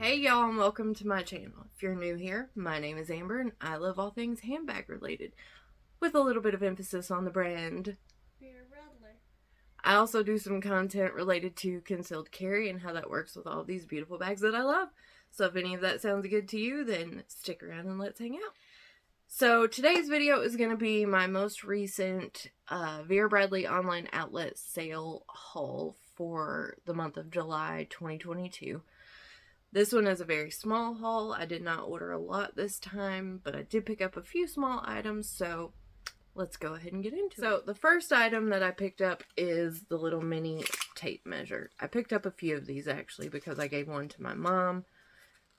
Hey y'all, and welcome to my channel. If you're new here, my name is Amber and I love all things handbag related, with a little bit of emphasis on the brand Vera. I also do some content related to concealed carry and how that works with all these beautiful bags that I love. So if any of that sounds good to you, then stick around and let's hang out. So today's video is going to be my most recent Vera Bradley online outlet sale haul for the month of July 2022. This one is a very small haul. I did not order a lot this time, but I did pick up a few small items, so let's go ahead and get into it. So the first item that I picked up is the little mini tape measure. I picked up a few of these actually because I gave one to my mom.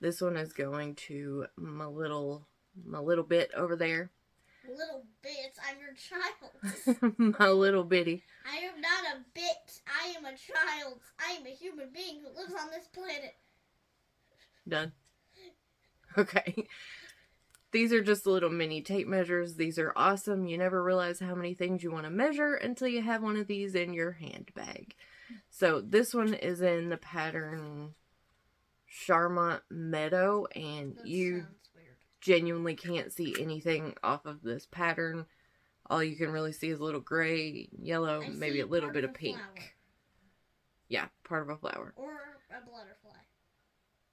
This one is going to my little bit over there. Little bits? I'm your child. My little bitty. I am not a bit. I am a child. I am a human being who lives on this planet. Done. Okay. These are just little mini tape measures. These are awesome. You never realize how many things you want to measure until you have one of these in your handbag. So this one is in the pattern Charmont Meadow, and you genuinely can't see anything off of this pattern. All you can really see is a little gray, yellow, maybe a little bit of pink. Flower. Yeah, part of a flower. Or a butterfly.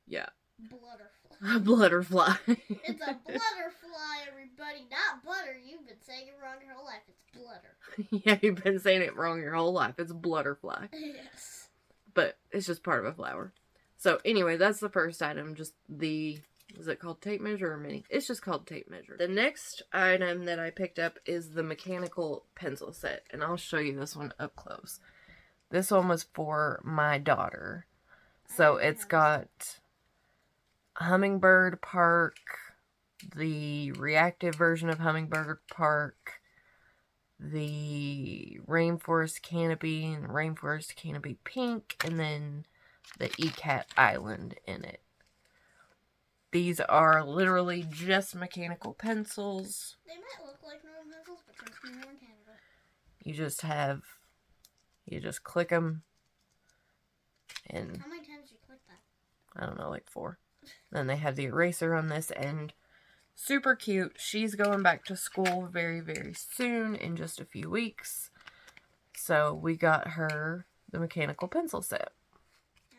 Yeah. Butterfly. A butterfly. It's a butterfly, everybody. Not butter. You've been saying it wrong your whole life. It's blutter. Yeah, you've been saying it wrong your whole life. It's blutterfly. Yes. But it's just part of a flower. So anyway, that's the first item. Just the, is it called tape measure or mini? It's just called tape measure. The next item that I picked up is the mechanical pencil set. And I'll show you this one up close. This one was for my daughter. So it's got Hummingbird Park, the reactive version of Hummingbird Park, the Rainforest Canopy and Rainforest Canopy Pink, and then the ECAT Island in it. These are literally just mechanical pencils. They might look like normal pencils, but trust me, more in Canada. You just click them. And how many times do you click that? I don't know, like 4. Then they have the eraser on this end. Super cute. She's going back to school very, very soon, in just a few weeks. So we got her the mechanical pencil set.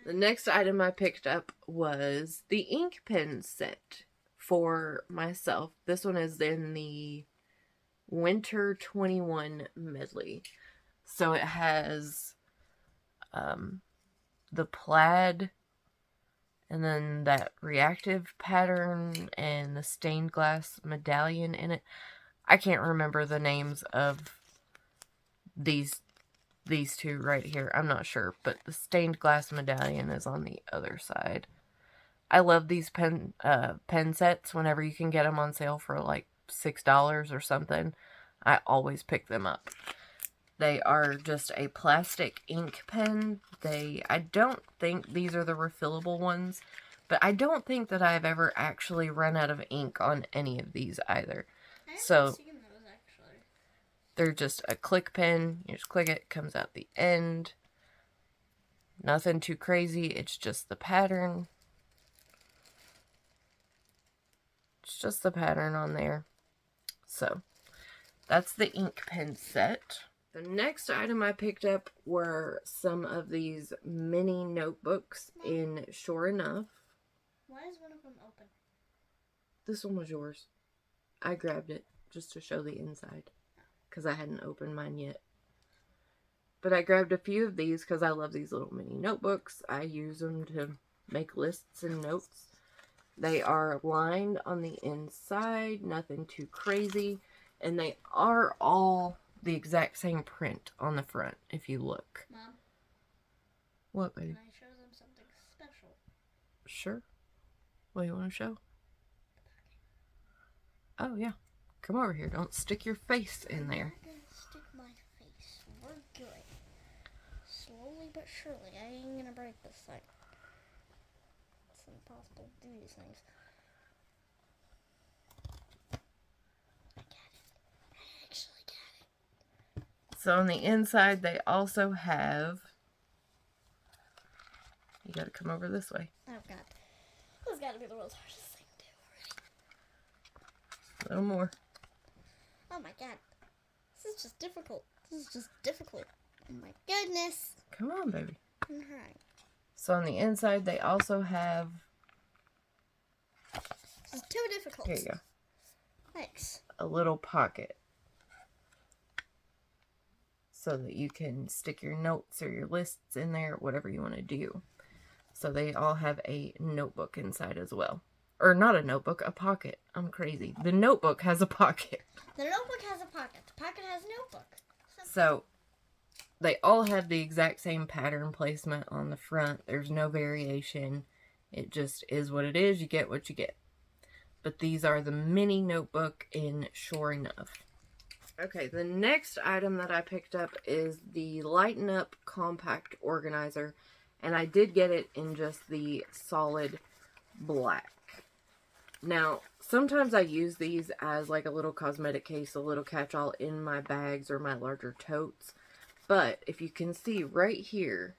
The next item I picked up was the ink pen set for myself. This one is in the Winter 21 Medley. So it has the plaid, and then that reactive pattern and the stained glass medallion in it. I can't remember the names of these two right here. I'm not sure, but the stained glass medallion is on the other side. I love these pen sets whenever you can get them on sale for like $6 or something. I always pick them up. They are just a plastic ink pen. I don't think these are the refillable ones, but I don't think that I've ever actually run out of ink on any of these either. So seen those, actually. They're just a click pen. You just click it, comes out the end. Nothing too crazy. It's just the pattern. It's just the pattern on there. So that's the ink pen set. The next item I picked up were some of these mini notebooks in Sure Enough. Why is one of them open? This one was yours. I grabbed it just to show the inside because I hadn't opened mine yet. But I grabbed a few of these because I love these little mini notebooks. I use them to make lists and notes. They are lined on the inside, nothing too crazy, and they are all the exact same print on the front, if you look. Mom? What, baby? Can I show them something special? Sure. What do you want to show? Oh, yeah. Come over here. Don't stick your face in there. I'm not gonna stick my face. We're good. Slowly but surely. I ain't gonna break this thing. It's impossible to do these things. So on the inside, they also have, you gotta come over this way. Oh, God. This has got to be the world's hardest thing to do already. A little more. Oh my god. This is just difficult. This is just difficult. Oh my goodness. Come on, baby. I'm trying. So on the inside, they also have... This is too difficult. Here you go. Thanks. A little pocket. So that you can stick your notes or your lists in there, whatever you want to do. So they all have a notebook inside as well. Or not a notebook, a pocket. I'm crazy. The notebook has a pocket. The notebook has a pocket. The pocket has a notebook. So they all have the exact same pattern placement on the front. There's no variation. It just is what it is. You get what you get. But these are the mini notebook in Sure Enough. Okay, the next item that I picked up is the Lighten Up Compact Organizer. And I did get it in just the solid black. Now, sometimes I use these as like a little cosmetic case, a little catch-all in my bags or my larger totes. But if you can see right here,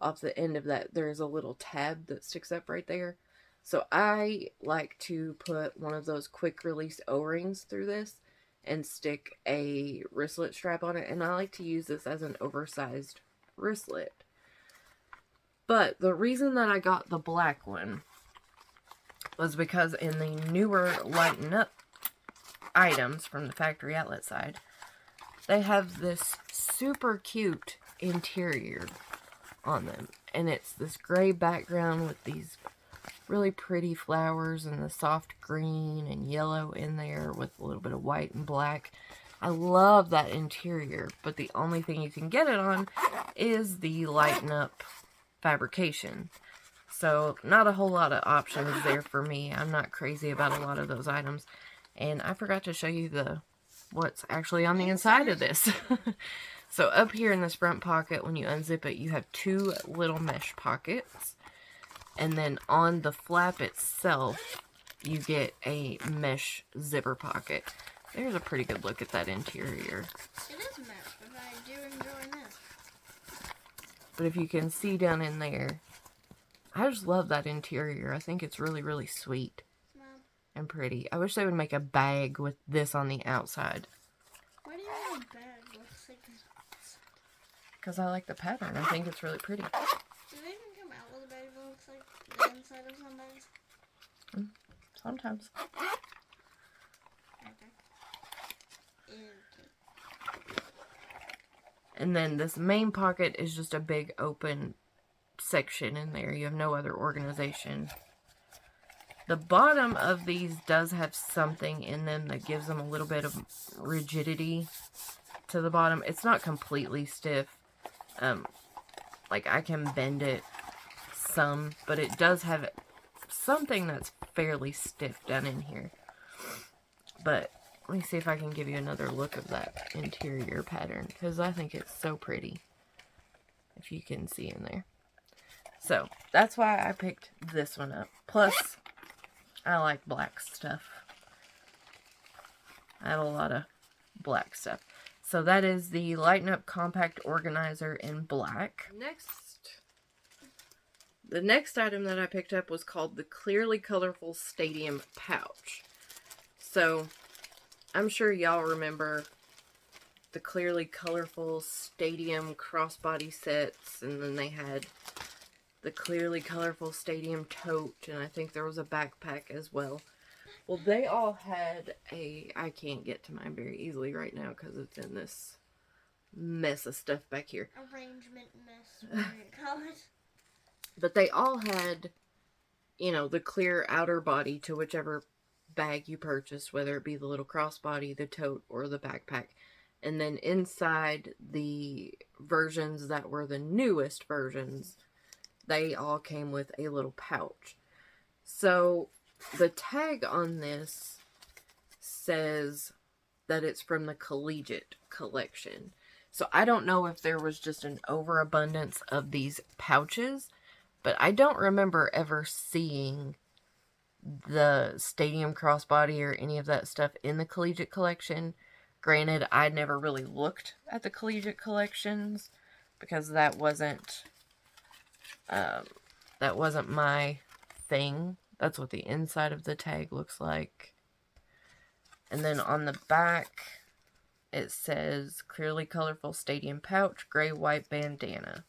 off the end of that, there's a little tab that sticks up right there. So I like to put one of those quick release O-rings through this and stick a wristlet strap on it. And I like to use this as an oversized wristlet. But the reason that I got the black one was because in the newer Lighten Up items from the factory outlet side, they have this super cute interior on them. And it's this gray background with these really pretty flowers and the soft green and yellow in there with a little bit of white and black. I love that interior, but the only thing you can get it on is the Lighten Up fabrication. So not a whole lot of options there for me. I'm not crazy about a lot of those items. And I forgot to show you what's actually on the inside of this. So up here in this front pocket, when you unzip it, you have two little mesh pockets. And then on the flap itself, you get a mesh zipper pocket. There's a pretty good look at that interior. It is mesh, but I do enjoy mesh. But if you can see down in there, I just love that interior. I think it's really, really sweet and pretty. I wish they would make a bag with this on the outside. Why do you have a bag with like... Because I like the pattern. I think it's really pretty. Do they even come out with a bag that looks like the inside of some bags? Sometimes. Okay. And then this main pocket is just a big open section in there. You have no other organization. The bottom of these does have something in them that gives them a little bit of rigidity to the bottom. It's not completely stiff. Like I can bend it some, but it does have something that's fairly stiff down in here. But let me see if I can give you another look of that interior pattern, because I think it's so pretty, if you can see in there. So that's why I picked this one up. Plus, I like black stuff. I have a lot of black stuff. So that is the Lighten Up Compact Organizer in black. The next item that I picked up was called the Clearly Colorful Stadium Pouch. So I'm sure y'all remember the Clearly Colorful Stadium crossbody sets, and then they had the Clearly Colorful Stadium tote, and I think there was a backpack as well. Well, they all had I can't get to mine very easily right now because it's in this mess of stuff back here. Arrangement mess, whatever you call it. But they all had, you know, the clear outer body to whichever bag you purchased, whether it be the little crossbody, the tote, or the backpack. And then inside the versions that were the newest versions, they all came with a little pouch. So the tag on this says that it's from the Collegiate collection. So I don't know if there was just an overabundance of these pouches, but I don't remember ever seeing the Stadium crossbody or any of that stuff in the Collegiate collection. Granted, I never really looked at the Collegiate collections because that wasn't my thing. That's what the inside of the tag looks like. And then on the back, it says Clearly Colorful Stadium Pouch, Gray White Bandana.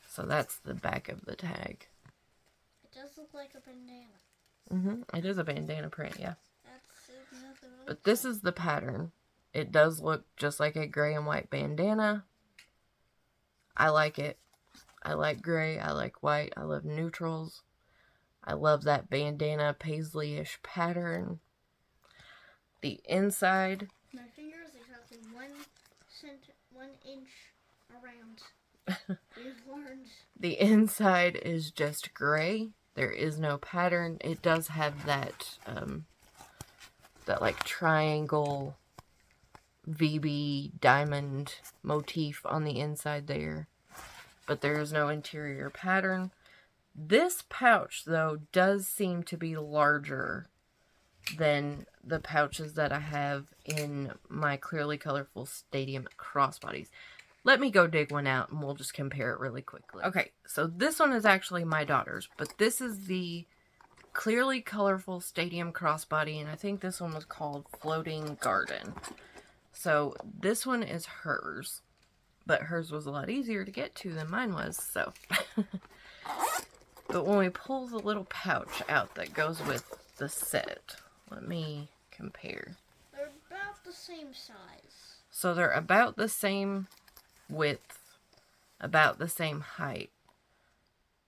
So that's the back of the tag. It does look like a bandana. It is a bandana print, yeah. That's exactly what But this is the pattern. It does look just like a gray and white bandana. I like it. I like gray. I like white. I love neutrals. I love that bandana Paisley-ish pattern. The inside. My finger is exactly 1 inch around. We've learned. The inside is just gray. There is no pattern. It does have that, that like triangle VB diamond motif on the inside there. But there is no interior pattern. This pouch, though, does seem to be larger than the pouches that I have in my Clearly Colorful Stadium crossbodies. Let me go dig one out and we'll just compare it really quickly. Okay, so this one is actually my daughter's, but this is the Clearly Colorful Stadium crossbody, and I think this one was called Floating Garden. So this one is hers, but hers was a lot easier to get to than mine was, so. But when we pull the little pouch out that goes with the set, let me compare. They're about the same size. So they're about the same width, about the same height.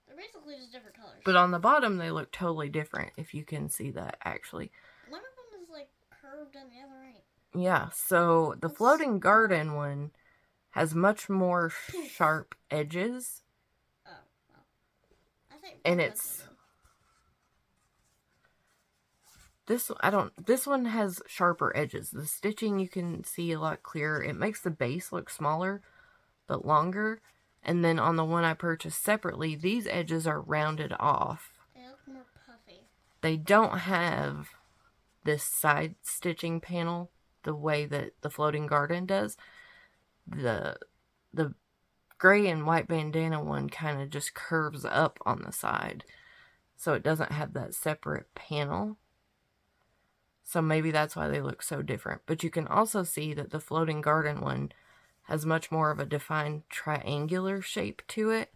They're basically just different colors. But on the bottom, they look totally different, if you can see that, actually. One of them is, like, curved and the other ain't. Yeah, so the Floating Garden one has much more sharp edges. Oh, well. I think... And it's... This one has sharper edges. The stitching you can see a lot clearer. It makes the base look smaller, but longer. And then on the one I purchased separately, these edges are rounded off. They look more puffy. They don't have this side stitching panel the way that the Floating Garden does. The gray and white bandana one kind of just curves up on the side. So it doesn't have that separate panel. So maybe that's why they look so different. But you can also see that the Floating Garden one has much more of a defined triangular shape to it.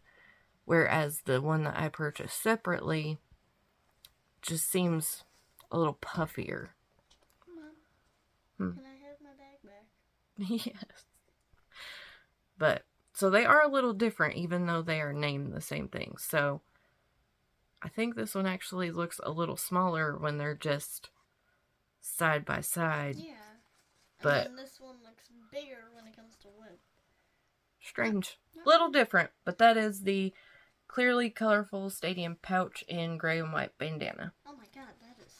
Whereas the one that I purchased separately just seems a little puffier. Mom, can I have my bag back? Yes. But, so they are a little different even though they are named the same thing. So, I think this one actually looks a little smaller when they're just side by side. Yeah. But and then this one looks bigger when it comes to width. Strange. Little different, but that is the Clearly Colorful Stadium Pouch in gray and white bandana. Oh my god, that is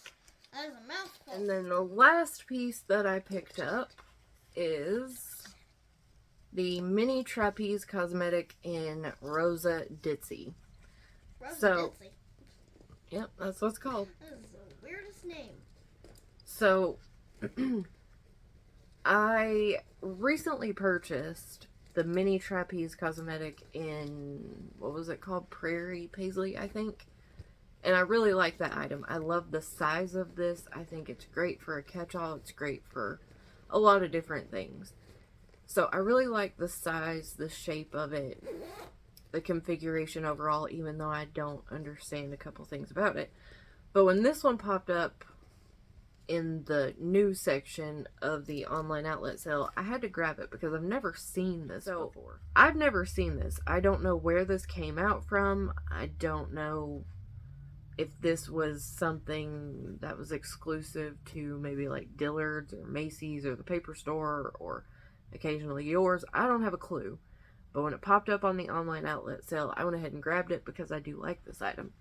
a mouthful. And then the last piece that I picked up is the Mini Trapeze Cosmetic in Rosa Ditsy. Rosa Ditsy. Yep, that's what it's called. That is the weirdest name. So, I recently purchased the Mini Trapeze Cosmetic in, what was it called? Paisley, I think. And I really like that item. I love the size of this. I think it's great for a catch-all. It's great for a lot of different things. So I really like the size, the shape of it, the configuration overall, even though I don't understand a couple things about it. But when this one popped up in the new section of the online outlet sale, I had to grab it because I've never seen this before. I've never seen this. I don't know where this came out from. I don't know if this was something that was exclusive to maybe like Dillard's or Macy's or the paper store or occasionally yours. I don't have a clue. But when it popped up on the online outlet sale, I went ahead and grabbed it because I do like this item.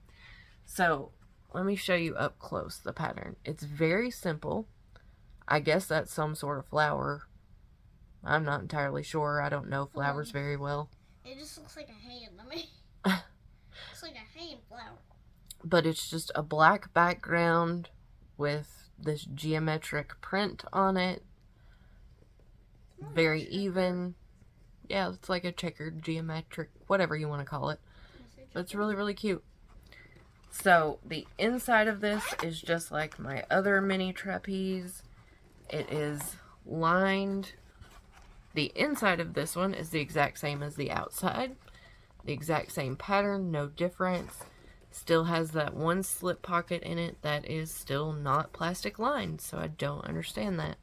So, let me show you up close the pattern. It's very simple. I guess that's some sort of flower. I'm not entirely sure. I don't know flowers very well. It just looks like a hand. Looks like a hand flower. But it's just a black background with this geometric print on it. Very even. Yeah, it's like a checkered geometric, whatever you want to call it. But it's really, really cute. So the inside of this is just like my other mini trapeze. It is lined. The inside of this one is the exact same as the outside. The exact same pattern, no difference. Still has that one slip pocket in it that is still not plastic lined, so I don't understand that.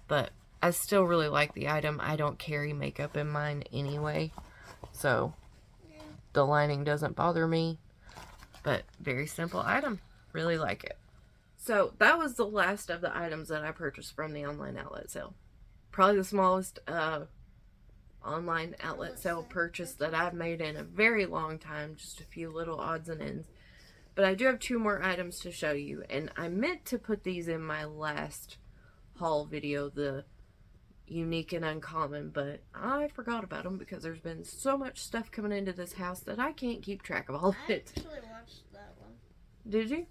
But I still really like the item. I don't carry makeup in mine anyway, so the lining doesn't bother me. But very simple item. Really like it. So that was the last of the items that I purchased from the online outlet sale. Probably the smallest online outlet sale purchase that I've made in a very long time. Just a few little odds and ends. But I do have 2 more items to show you. And I meant to put these in my last haul video, the unique and uncommon. But I forgot about them because there's been so much stuff coming into this house that I can't keep track of all of it. I actually watched that one. Did you?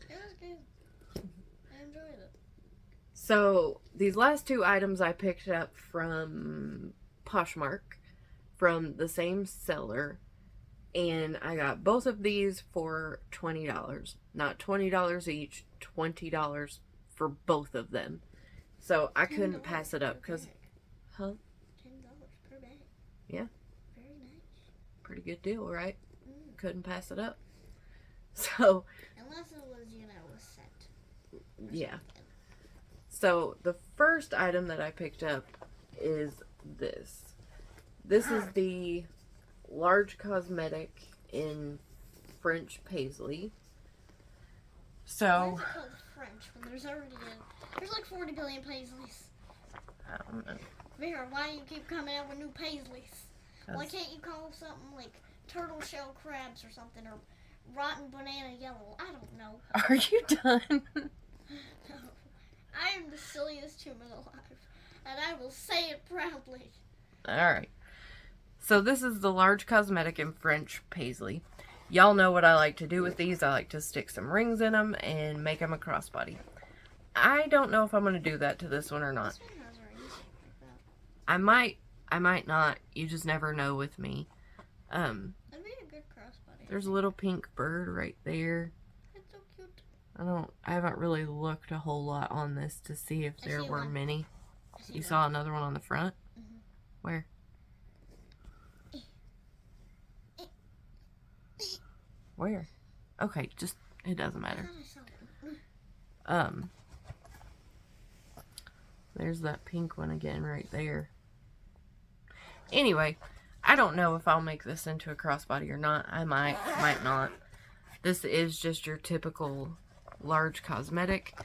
Yeah, I did. It was good. I enjoyed it. So, these last 2 items I picked up from Poshmark, from the same seller, and I got both of these for $20. Not $20 each, $20 for both of them. So, I couldn't pass it up, because... Huh? $10 per bag. Yeah. Very nice. Pretty good deal, right? Couldn't pass it up. So... Unless it was, a set. Yeah. So, the first item that I picked up is this. This is the large cosmetic in French Paisley. So... Why is it called French when there's like 40 billion Paisleys? I don't know. Vera, why do you keep coming out with new Paisleys? Why can't you call something like turtle shell crabs or something, or rotten banana yellow? I don't know. Are you done? No. I am the silliest human alive, and I will say it proudly. Alright. So this is the large cosmetic in French Paisley. Y'all know what I like to do with these. I like to stick some rings in them and make them a crossbody. I don't know if I'm going to do that to this one or not. This one has rings like that. I might not. You just never know with me. That'd be a good crossbody. There's a little pink bird right there. It's so cute. I haven't really looked a whole lot on this to see if there were one. many. See You one. saw another one on the front? Mhm. Where? Where? Okay, just, it doesn't matter. There's that pink one again right there. Anyway, I don't know if I'll make this into a crossbody or not. I might not. This is just your typical large cosmetic.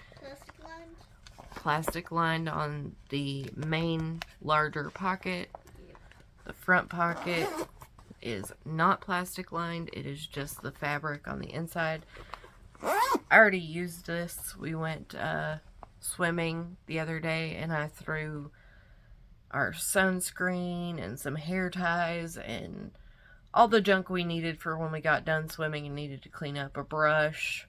Plastic lined on the main larger pocket. The front pocket is not plastic lined. It is just the fabric on the inside. I already used this. We went swimming the other day, and I threw our sunscreen and some hair ties and all the junk we needed for when we got done swimming and needed to clean up. A brush,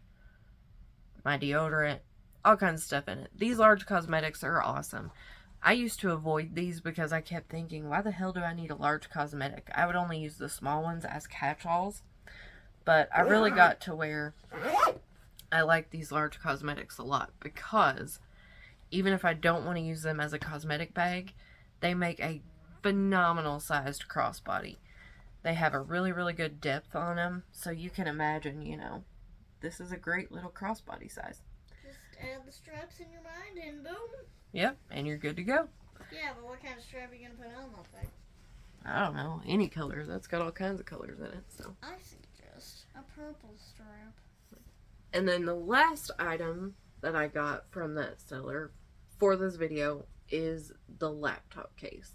my deodorant, all kinds of stuff in it. These large cosmetics are awesome. I used to avoid these because I kept thinking, why the hell do I need a large cosmetic? I would only use the small ones as catch-alls. But I really got to where I like these large cosmetics a lot, because even if I don't want to use them as a cosmetic bag, they make a phenomenal sized crossbody. They have a really, really good depth on them, so you can imagine, this is a great little crossbody size. Just add the straps in your mind and boom. Yep, and you're good to go. Yeah, but what kind of strap are you going to put on that thing? I don't know, any color. That's got all kinds of colors in it, so. I suggest a purple strap. And then the last item that I got from that seller for this video is the laptop case.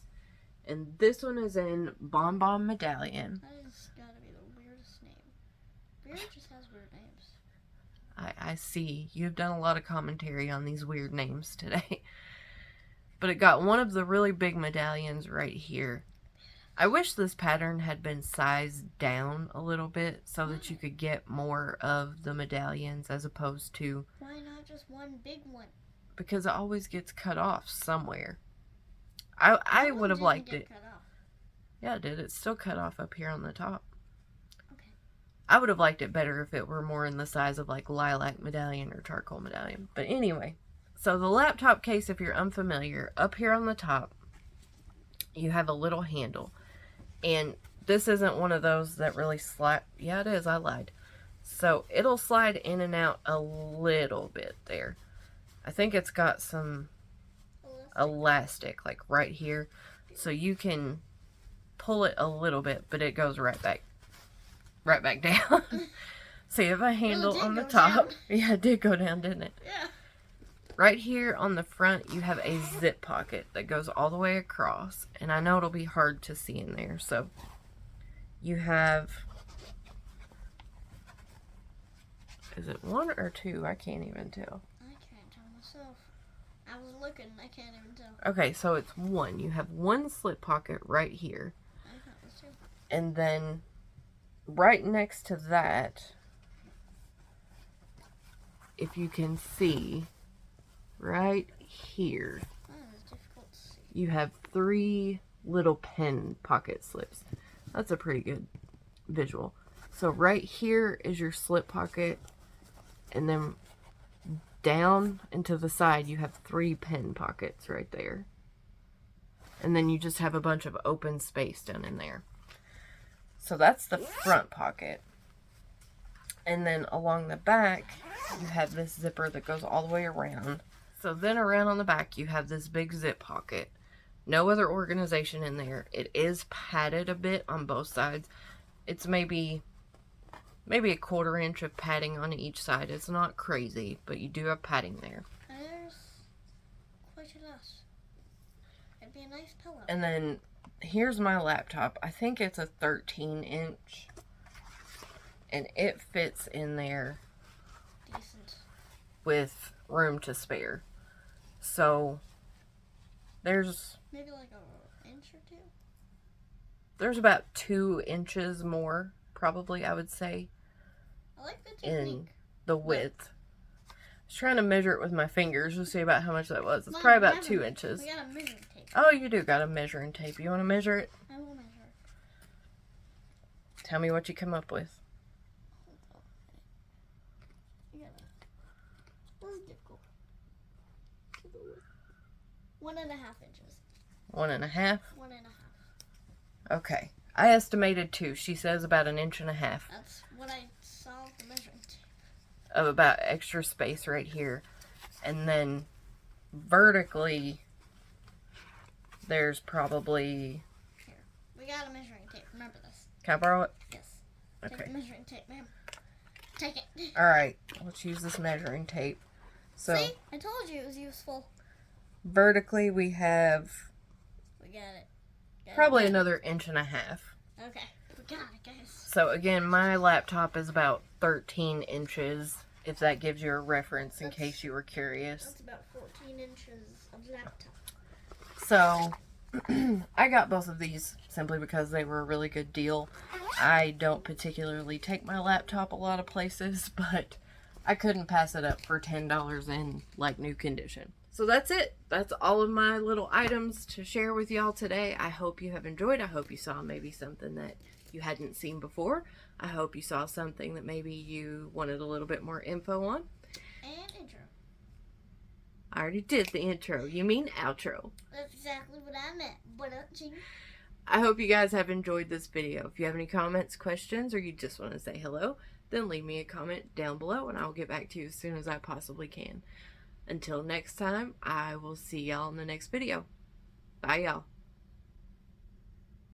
And this one is in Bonbon Medallion. That has got to be the weirdest name. Vera just has weird names. I see. You've done a lot of commentary on these weird names today. But it got one of the really big medallions right here. I wish this pattern had been sized down a little bit so that you could get more of the medallions as opposed to... Why not just one big one? Because it always gets cut off somewhere. I would have liked it. Cut off. Yeah, it did. It's still cut off up here on the top. Okay. I would have liked it better if it were more in the size of like lilac medallion or charcoal medallion. But anyway, so the laptop case, if you're unfamiliar, up here on the top, you have a little handle. And this isn't one of those that really slide. Yeah, it is. I lied. So it'll slide in and out a little bit there. I think it's got some elastic like right here. So you can pull it a little bit, but it goes right back down. So you have a handle on the top. Down. Yeah, it did go down, didn't it? Yeah. Right here on the front, you have a zip pocket that goes all the way across. And I know it'll be hard to see in there. So you have, is it one or two? I can't even tell. I can't tell myself. I was looking, I can't even tell. Okay, so it's one. You have one slip pocket right here. I thought it was two. And then right next to that, if you can see, right here, It's difficult to see. you have 3 little pen pocket slips. That's a pretty good visual. So right here is your slip pocket, and then down and to the side you have 3 pen pockets right there. And then you just have a bunch of open space down in there. So that's the front pocket. And then along the back, you have this zipper that goes all the way around. So then around on the back, you have this big zip pocket. No other organization in there. It is padded a bit on both sides. It's maybe a 1/4 inch of padding on each side. It's not crazy, but you do have padding there. There's quite a lot. It'd be a nice pillow. And then here's my laptop. I think it's a 13-inch. And it fits in there Decent. with room to spare. So there's Maybe like an inch or two? There's about 2 inches more, probably, I would say, I like the in technique. the width. I was trying to measure it with my fingers to see about how much that was. It's probably about 2 inches. We got a measuring tape. Oh, you do got a measuring tape. You want to measure it? I will measure it. Tell me what you come up with. This is difficult. 1.5 inches. 1.5? 1.5. Okay. I estimated 2. She says about 1.5 inches. That's what I saw with the measuring tape. Of about extra space right here. And then vertically, there's probably... Here. We got a measuring tape. Remember this. Can I borrow it? Yes. Okay. Take the measuring tape, ma'am. Take it. Alright, let's use this measuring tape. So, see? I told you it was useful. vertically we have We got it. probably another 1.5 inches. Okay. We got it, guys. So again, my laptop is about 13 inches, if that gives you a reference in case you were curious. That's about 14 inches of laptop. So, I got both of these simply because they were a really good deal. I don't particularly take my laptop a lot of places, but I couldn't pass it up for $10 in like new condition. So that's it. That's all of my little items to share with y'all today. I hope you have enjoyed. I hope you saw maybe something that you hadn't seen before. I hope you saw something that maybe you wanted a little bit more info on. And intro. I already did the intro. You mean outro. That's exactly what I meant. But I hope you guys have enjoyed this video. If you have any comments, questions, or you just want to say hello, then leave me a comment down below and I'll get back to you as soon as I possibly can. Until next time, I will see y'all in the next video. Bye, y'all.